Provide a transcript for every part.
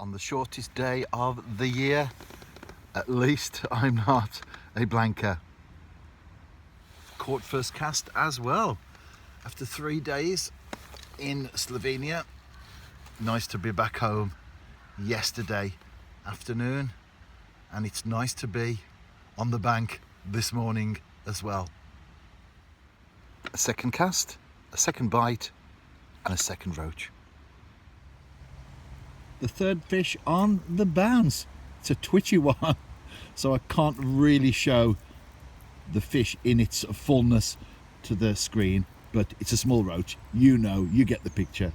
on the shortest day of the year. At least I'm not a blanker. Caught first cast as well after 3 days in Slovenia. Nice to be back home yesterday afternoon, and it's nice to be on the bank this morning as well. A second cast, a second bite, and a second roach. The third fish on the bounce. It's a twitchy one, so I can't really show the fish in its fullness to the screen, but it's a small roach. You know, you get the picture.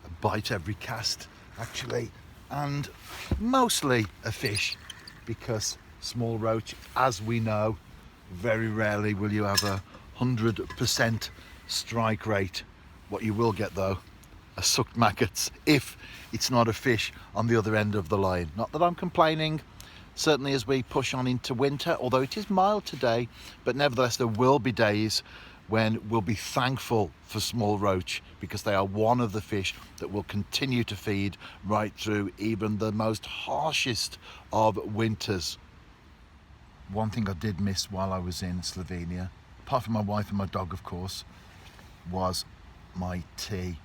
A bite every cast, actually, and mostly a fish, because small roach, as we know, very rarely will you have 100% strike rate. What you will get though, are sucked maggots if it's not a fish on the other end of the line. Not that I'm complaining, certainly as we push on into winter, although it is mild today, but nevertheless there will be days when we'll be thankful for small roach, because they are one of the fish that will continue to feed right through even the most harshest of winters. One thing I did miss while I was in Slovenia, apart from my wife and my dog of course, was my tea.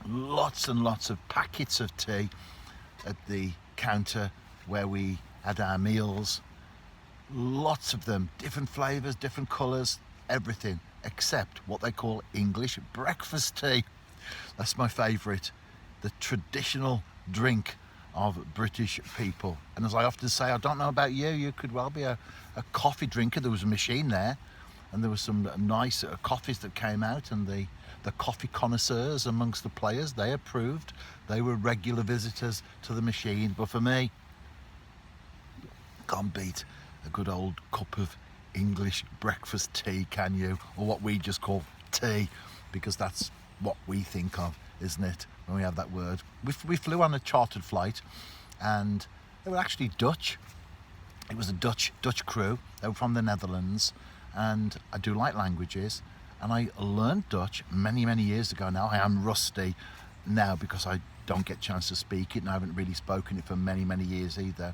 Lots and lots of packets of tea at the counter where we had our meals. Lots of them, different flavours, different colours, everything except what they call English breakfast tea. That's my favourite, the traditional drink of British people. And as I often say, I don't know about you, you could well be a coffee drinker. There was a machine there and there were some nice coffees that came out, and the coffee connoisseurs amongst the players, they approved. They were regular visitors to the machine. But for me, can't beat a good old cup of English breakfast tea, can you? Or what we just call tea, because that's what we think of, isn't it, when we have that word. We flew on a chartered flight, and they were actually Dutch. It was a Dutch crew. They were from the Netherlands, and I do like languages, and I learned Dutch many years ago now. I am rusty now because I don't get a chance to speak it, and I haven't really spoken it for many years either.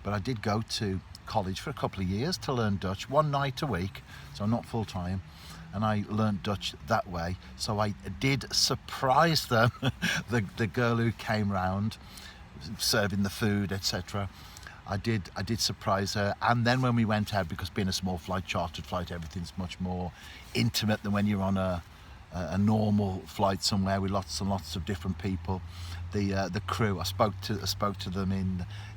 But I did go to college for a couple of years to learn Dutch, 1 night a week, so not full time, and I learned Dutch that way. So I did surprise them, the girl who came round serving the food, etc. I did surprise her. And then when we went out, because being a small flight, chartered flight, everything's much more intimate than when you're on a normal flight somewhere with lots and lots of different people. The crew, I spoke to them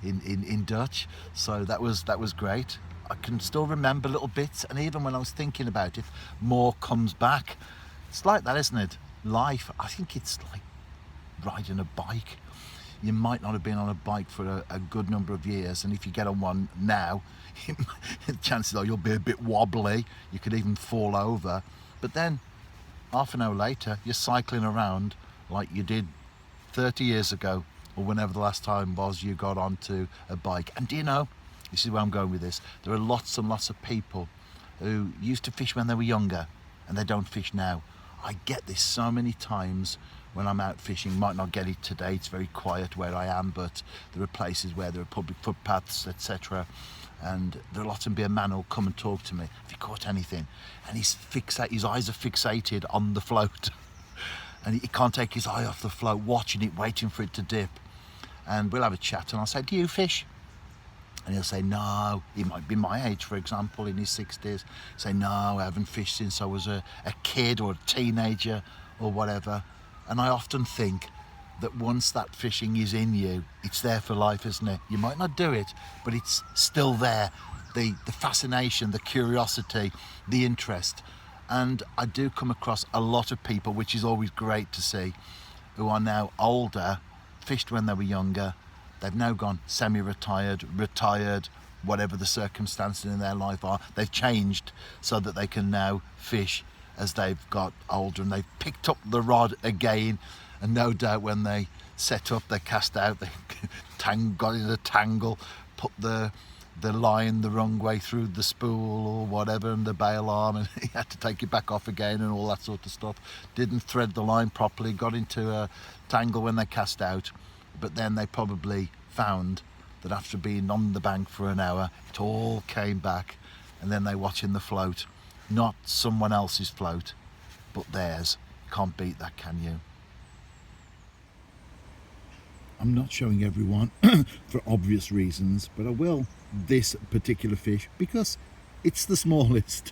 in Dutch, so that was great. I can still remember little bits, and even when I was thinking about it, more comes back. It's like that, isn't it? Life, I think it's like riding a bike. You might not have been on a bike for a good number of years, and if you get on one now, chances are you'll be a bit wobbly. You could even fall over. But then, half an hour later, you're cycling around like you did 30 years ago, or whenever the last time was you got onto a bike. And do you know, this is where I'm going with this, there are lots and lots of people who used to fish when they were younger, and they don't fish now. I get this so many times when I'm out fishing. Might not get it today, it's very quiet where I am, but there are places where there are public footpaths, etc. And there are lots of be a man who'll come and talk to me. Have you caught anything? And his eyes are fixated on the float. And he can't take his eye off the float, watching it, waiting for it to dip. And we'll have a chat, and I'll say, do you fish? And he'll say, no. He might be my age, for example, in his 60s. Say, no, I haven't fished since I was a kid or a teenager or whatever. And I often think that once that fishing is in you, it's there for life, isn't it? You might not do it, but it's still there. The fascination, the curiosity, the interest. And I do come across a lot of people, which is always great to see, who are now older, fished when they were younger. They've now gone semi-retired, retired, whatever the circumstances in their life are. They've changed so that they can now fish as they've got older, and they've picked up the rod again. And no doubt when they set up, they cast out, they got in a tangle, put the the line the wrong way through the spool or whatever, and the bail arm, and he had to take it back off again and all that sort of stuff. Didn't thread the line properly, got into a tangle when they cast out, but then they probably found that after being on the bank for an hour, it all came back, and then they're watching the float, not someone else's float, but theirs. Can't beat that, can you? I'm not showing everyone for obvious reasons, but I will this particular fish because it's the smallest.